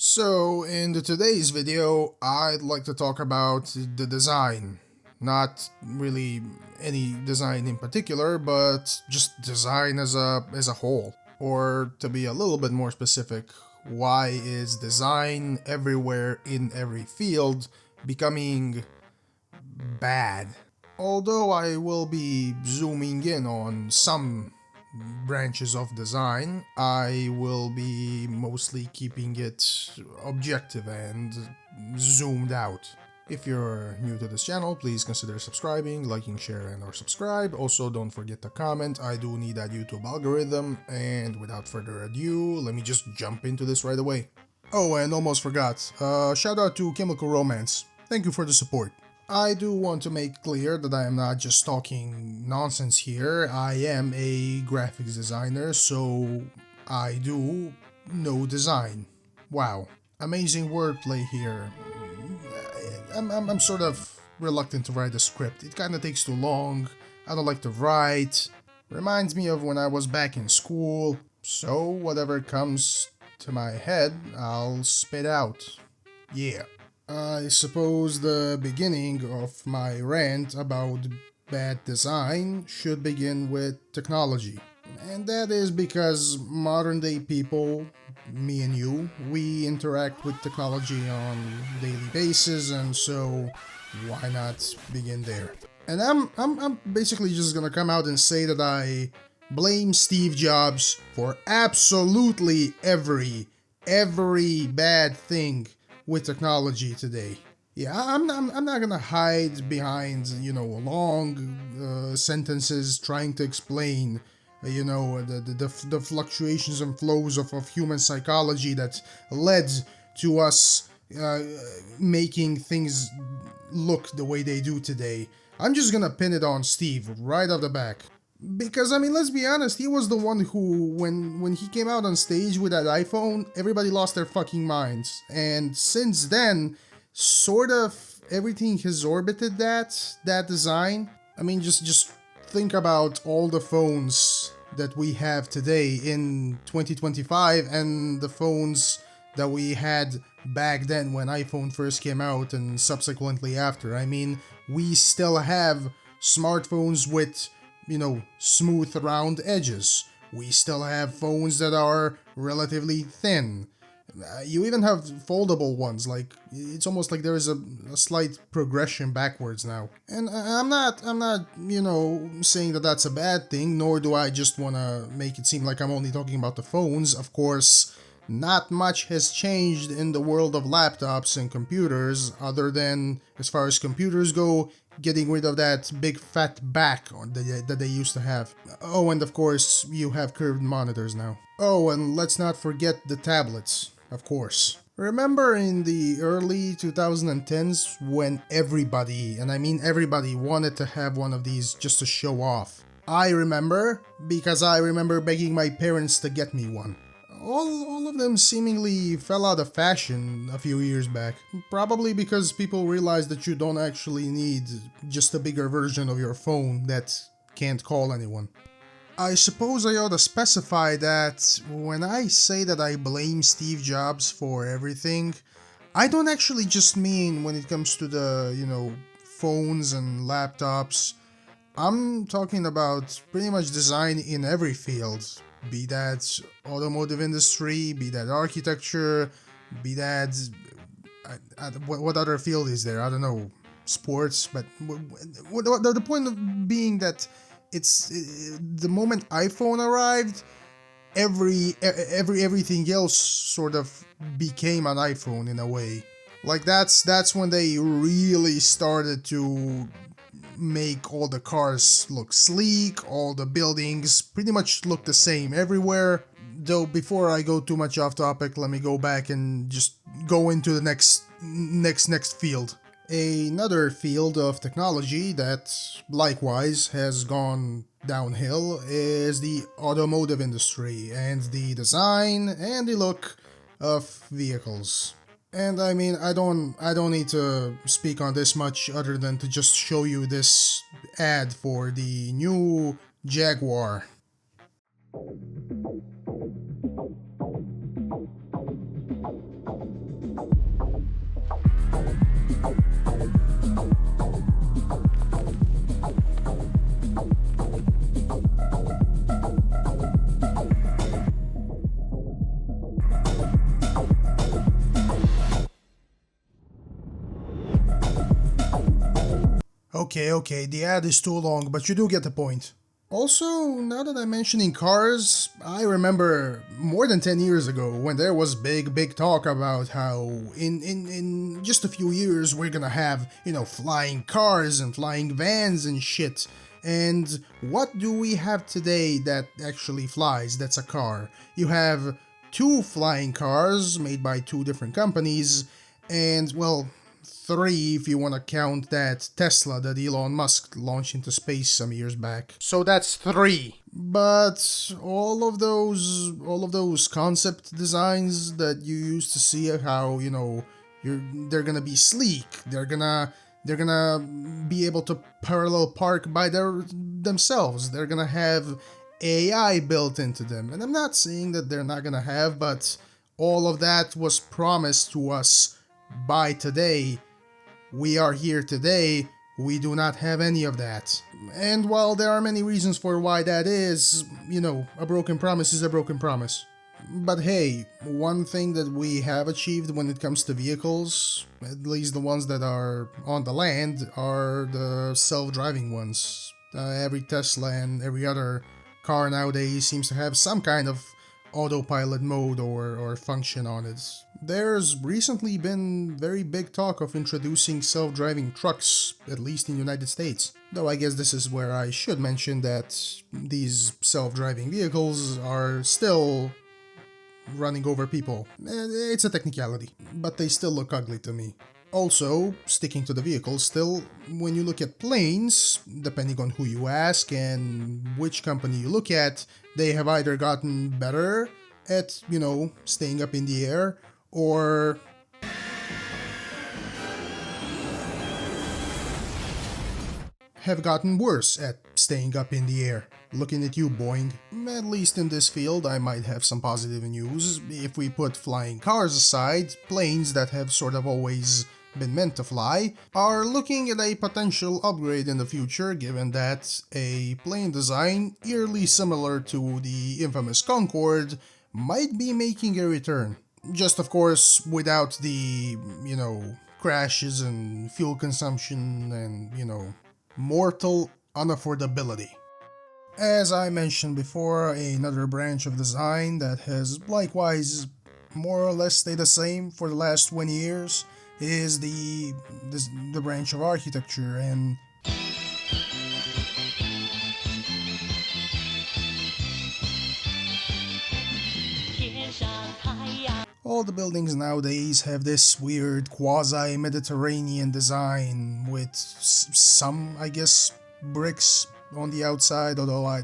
So, in today's video, I'd like to talk about the design. Not really any design in particular, but just design as a whole. Or to be a little bit more specific, why is design everywhere in every field becoming bad? Although I will be zooming in on some branches of design, I will be mostly keeping it objective and zoomed out. If you're new to this channel, please consider subscribing, liking, share, and or subscribe. Also, don't forget to comment. I do need that YouTube algorithm. And without further ado, let me just jump into this right away. Oh, and almost forgot. Shout out to Chemical Romance. Thank you for the support. I do want to make clear that I am not just talking nonsense here. I am a graphics designer, so I do know design. Wow. Amazing wordplay here. I'm sort of reluctant to write a script. It kind of takes too long. I don't like to write. Reminds me of when I was back in school. So whatever comes to my head, I'll spit out. Yeah. I suppose the beginning of my rant about bad design should begin with technology. And that is because modern day people, me and you, we interact with technology on a daily basis, and so why not begin there? And I'm basically just gonna come out and say that I blame Steve Jobs for absolutely every bad thing with technology today. Yeah, I'm not gonna hide behind, long sentences trying to explain, the fluctuations and flows of human psychology that led to us making things look the way they do today. I'm just gonna pin it on Steve right off the back. Because I mean, let's be honest, he was the one who, when he came out on stage with that iPhone, everybody lost their fucking minds. And since then, sort of everything has orbited that design. I mean, just think about all the phones that we have today in 2025 and the phones that we had back then when iPhone first came out and subsequently after. I mean, we still have smartphones with smooth round edges. We still have phones that are relatively thin. You even have foldable ones. Like, it's almost like there is a slight progression backwards now. And I'm not saying that that's a bad thing, nor do I just want to make it seem like I'm only talking about the phones. Of course, not much has changed in the world of laptops and computers, other than, as far as computers go, getting rid of that big fat back that they used to have. Oh, and of course, you have curved monitors now. Oh, and let's not forget the tablets, of course. Remember in the early 2010s when everybody, and I mean everybody, wanted to have one of these just to show off? I remember, because I remember begging my parents to get me one. All of them seemingly fell out of fashion a few years back. Probably because people realized that you don't actually need just a bigger version of your phone that can't call anyone. I suppose I ought to specify that when I say that I blame Steve Jobs for everything, I don't actually just mean when it comes to the, phones and laptops. I'm talking about pretty much design in every field, be that automotive industry, be that architecture, be that what other field is there? I don't know, sports. But the point of being that it's the moment iPhone arrived, everything else sort of became an iPhone in a way. Like that's when they really started to make all the cars look sleek, all the buildings pretty much look the same everywhere. Though before I go too much off topic, let me go back and just go into the next field. Another field of technology that likewise has gone downhill is the automotive industry and the design and the look of vehicles. And I mean, I don't need to speak on this much other than to just show you this ad for the new Jaguar. Okay, the ad is too long, but you do get the point. Also, now that I'm mentioning cars, I remember more than 10 years ago when there was big talk about how in just a few years we're gonna have, flying cars and flying vans and shit. And what do we have today that actually flies? That's a car. You have two flying cars made by two different companies, and well, three if you want to count that Tesla that Elon Musk launched into space some years back. So that's three. But all of those concept designs that you used to see, how they're gonna be sleek. They're gonna be able to parallel park by themselves. They're gonna have AI built into them. And I'm not saying that they're not gonna have, but all of that was promised to us by today. We are here today, we do not have any of that. And while there are many reasons for why that is, a broken promise is a broken promise. But hey, one thing that we have achieved when it comes to vehicles, at least the ones that are on the land, are the self-driving ones. Every Tesla and every other car nowadays seems to have some kind of autopilot mode or function on it. There's recently been very big talk of introducing self-driving trucks, at least in the United States. Though I guess this is where I should mention that these self-driving vehicles are still running over people. It's a technicality, but they still look ugly to me. Also, sticking to the vehicles still, when you look at planes, depending on who you ask and which company you look at, they have either gotten better at, staying up in the air, or have gotten worse at staying up in the air. Looking at you, Boeing. At least in this field, I might have some positive news. If we put flying cars aside, planes that have sort of always been meant to fly are looking at a potential upgrade in the future, given that a plane design eerily similar to the infamous Concorde might be making a return. Just of course without the, crashes and fuel consumption and, mortal unaffordability. As I mentioned before, another branch of design that has likewise more or less stayed the same for the last 20 years is the branch of architecture, and all the buildings nowadays have this weird quasi-Mediterranean design with some, I guess, bricks on the outside, although I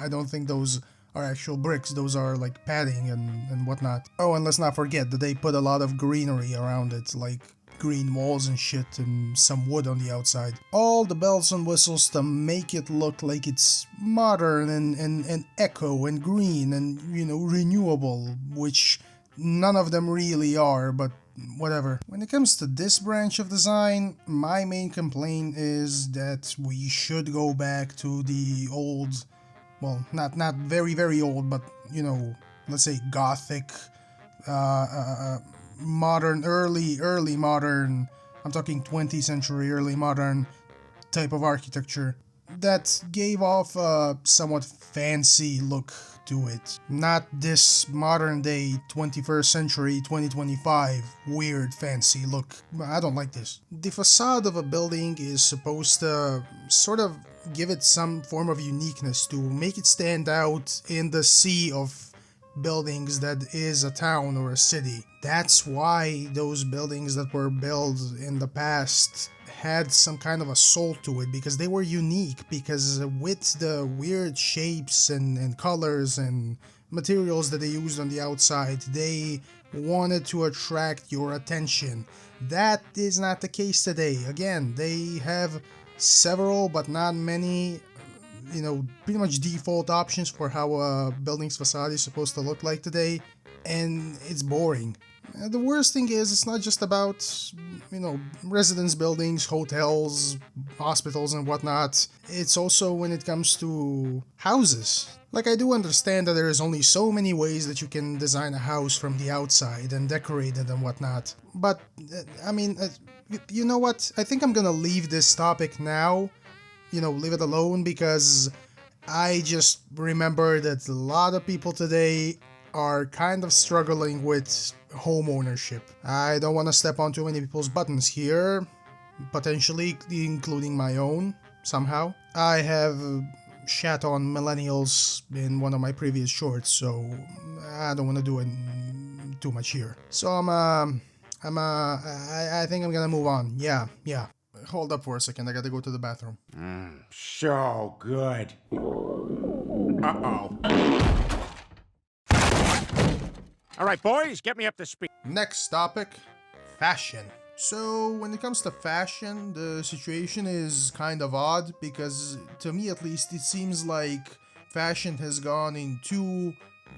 don't think those are actual bricks, those are like padding and whatnot. Oh, and let's not forget that they put a lot of greenery around it, like green walls and shit and some wood on the outside. All the bells and whistles to make it look like it's modern and eco and green and, renewable, which none of them really are, but whatever. When it comes to this branch of design, my main complaint is that we should go back to the old, well, not very old, but, let's say Gothic, modern, early modern, I'm talking 20th century, early modern type of architecture that gave off a somewhat fancy look to it. Not this modern day 21st century 2025 weird fancy look. I don't like this. The facade of a building is supposed to sort of give it some form of uniqueness to make it stand out in the sea of buildings that is a town or a city. That's why those buildings that were built in the past had some kind of a soul to it, because they were unique, because with the weird shapes and colors and materials that they used on the outside, they wanted to attract your attention. That is not the case today. Again, they have several but not many pretty much default options for how a building's facade is supposed to look like today, and it's boring. The worst thing is, it's not just about, residence buildings, hotels, hospitals, and whatnot. It's also when it comes to houses. Like, I do understand that there is only so many ways that you can design a house from the outside and decorate it and whatnot. But, you know what? I think I'm gonna leave this topic now. Leave it alone because I just remember that a lot of people today are kind of struggling with home ownership. I don't want to step on too many people's buttons here, potentially including my own somehow. I have shat on millennials in one of my previous shorts, so I don't want to do it too much here. So I think I'm gonna move on. Yeah. Hold up for a second, I gotta go to the bathroom. So good. Uh-oh. All right, boys, get me up to speed. Next topic, fashion. So when it comes to fashion, the situation is kind of odd because to me at least it seems like fashion has gone in two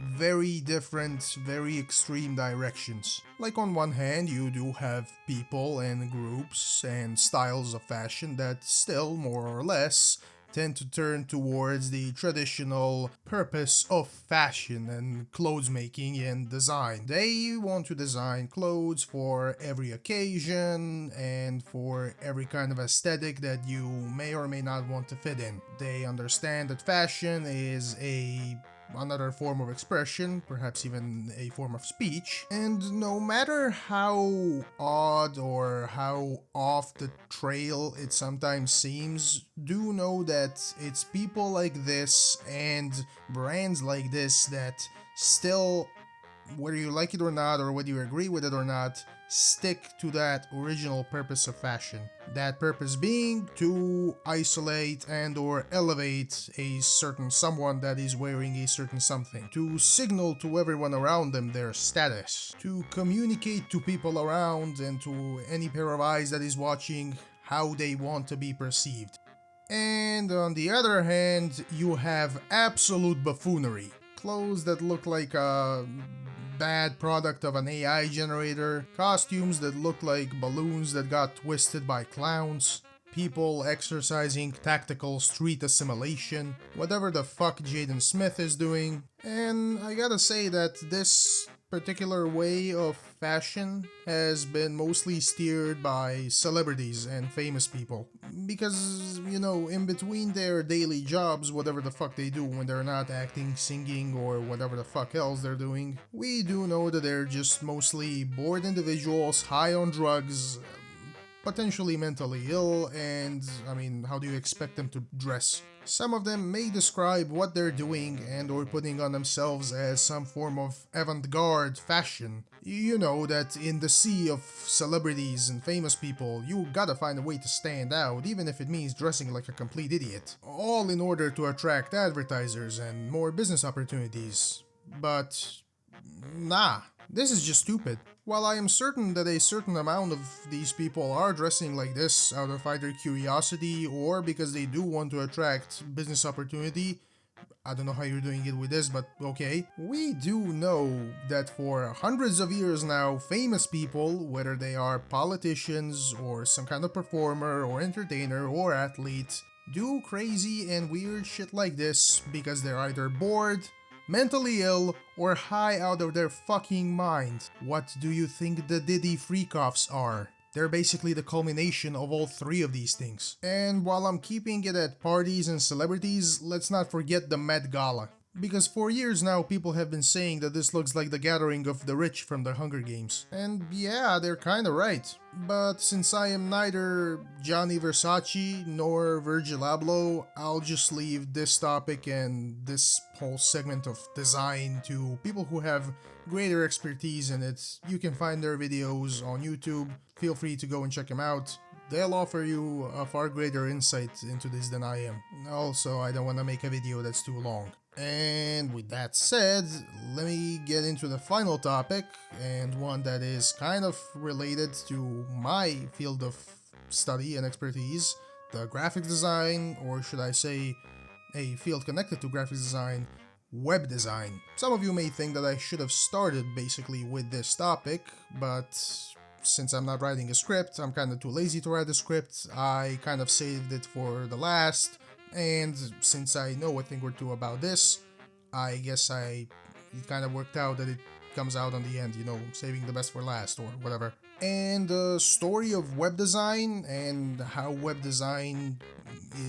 very different, very extreme directions. Like on one hand, you do have people and groups and styles of fashion that still more or less tend to turn towards the traditional purpose of fashion and clothes making and design. They want to design clothes for every occasion and for every kind of aesthetic that you may or may not want to fit in. They understand that fashion is another form of expression, perhaps even a form of speech, and no matter how odd or how off the trail it sometimes seems, do know that it's people like this and brands like this that still, whether you like it or not, or whether you agree with it or not, stick to that original purpose of fashion. That purpose being to isolate and or elevate a certain someone that is wearing a certain something, to signal to everyone around them their status, to communicate to people around and to any pair of eyes that is watching how they want to be perceived. And on the other hand, you have absolute buffoonery. Clothes that look like a bad product of an AI generator, costumes that look like balloons that got twisted by clowns, people exercising tactical street assimilation, whatever the fuck Jaden Smith is doing. And I gotta say that this particular way of fashion has been mostly steered by celebrities and famous people. Because, in between their daily jobs, whatever the fuck they do when they're not acting, singing, or whatever the fuck else they're doing, we do know that they're just mostly bored individuals, high on drugs, potentially mentally ill, and how do you expect them to dress? Some of them may describe what they're doing and or putting on themselves as some form of avant-garde fashion. You know that in the sea of celebrities and famous people, you gotta find a way to stand out, even if it means dressing like a complete idiot. All in order to attract advertisers and more business opportunities. But nah, this is just stupid. While I am certain that a certain amount of these people are dressing like this out of either curiosity or because they do want to attract business opportunity, I don't know how you're doing it with this, but okay. We do know that for hundreds of years now, famous people, whether they are politicians or some kind of performer or entertainer or athlete, do crazy and weird shit like this because they're either bored, mentally ill, or high out of their fucking mind. What do you think the Diddy freak-offs are? They're basically the culmination of all three of these things. And while I'm keeping it at parties and celebrities, let's not forget the Met Gala. Because for years now, people have been saying that this looks like the gathering of the rich from the Hunger Games. And yeah, they're kinda right. But since I am neither Gianni Versace nor Virgil Abloh, I'll just leave this topic and this whole segment of design to people who have greater expertise in it. You can find their videos on YouTube. Feel free to go and check them out. They'll offer you a far greater insight into this than I am. Also, I don't want to make a video that's too long. And with that said, let me get into the final topic, and one that is kind of related to my field of study and expertise, the graphic design, or should I say a field connected to graphic design, web design. Some of you may think that I should have started basically with this topic, but since I'm not writing a script, I'm kind of too lazy to write a script, I kind of saved it for the last, and since I know a thing or two about this, I guess it kind of worked out that it comes out on the end, you know, saving the best for last or whatever. And the story of web design and how web design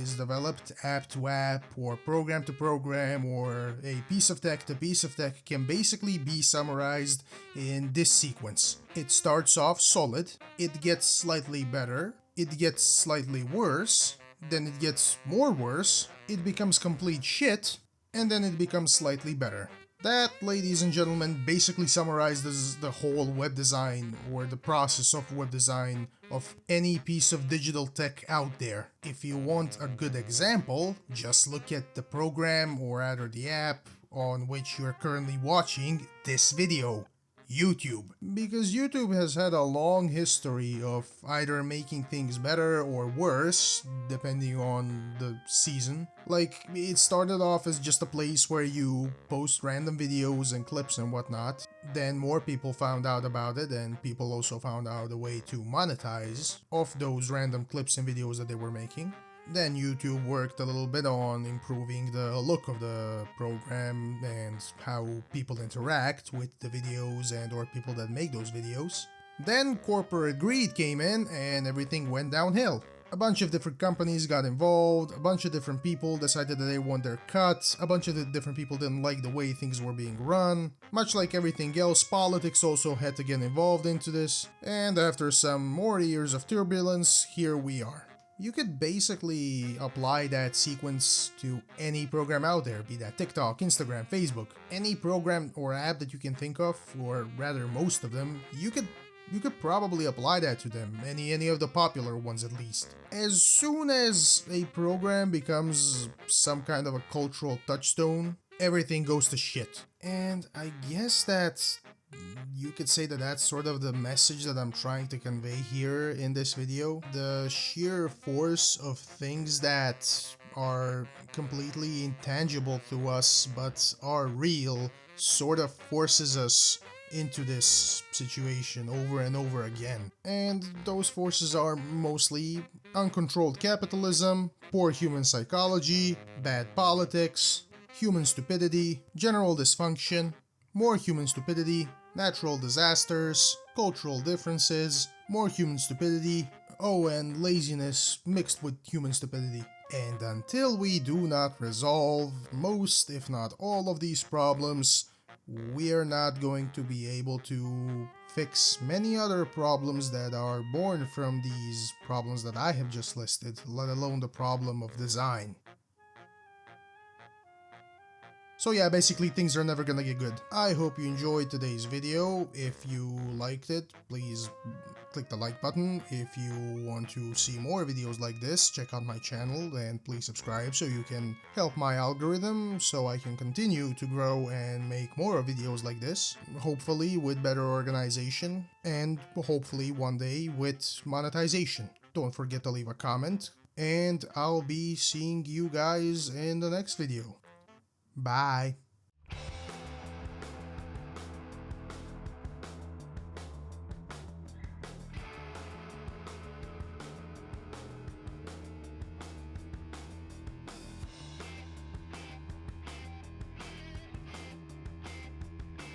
is developed app to app or program to program or a piece of tech to piece of tech can basically be summarized in this sequence. It starts off solid, it gets slightly better, it gets slightly worse, then it gets more worse, it becomes complete shit, and then it becomes slightly better. That, ladies and gentlemen, basically summarizes the whole web design or the process of web design of any piece of digital tech out there. If you want a good example, just look at the program or rather the app on which you're currently watching this video. YouTube. Because YouTube has had a long history of either making things better or worse, depending on the season. Like, it started off as just a place where you post random videos and clips and whatnot. Then more people found out about it, and people also found out a way to monetize off those random clips and videos that they were making. Then YouTube worked a little bit on improving the look of the program and how people interact with the videos and or people that make those videos. Then corporate greed came in and everything went downhill. A bunch of different companies got involved, a bunch of different people decided that they want their cut, a bunch of the different people didn't like the way things were being run. Much like everything else, politics also had to get involved into this, and after some more years of turbulence, here we are. You could basically apply that sequence to any program out there, be that TikTok, Instagram, Facebook, any program or app that you can think of, or rather most of them, you could probably apply that to them, any of the popular ones at least. As soon as a program becomes some kind of a cultural touchstone, everything goes to shit. And I guess that you could say that that's sort of the message that I'm trying to convey here in this video. The sheer force of things that are completely intangible to us but are real sort of forces us into this situation over and over again. And those forces are mostly uncontrolled capitalism, poor human psychology, bad politics, human stupidity, general dysfunction, more human stupidity, natural disasters, cultural differences, more human stupidity, oh, and laziness mixed with human stupidity. And until we do not resolve most, if not all of these problems, we are not going to be able to fix many other problems that are born from these problems that I have just listed, let alone the problem of design. So yeah, basically things are never gonna get good. I hope you enjoyed today's video. If you liked it, please click the like button. If you want to see more videos like this, check out my channel and please subscribe so you can help my algorithm so I can continue to grow and make more videos like this. Hopefully with better organization and hopefully one day with monetization. Don't forget to leave a comment and I'll be seeing you guys in the next video. Bye.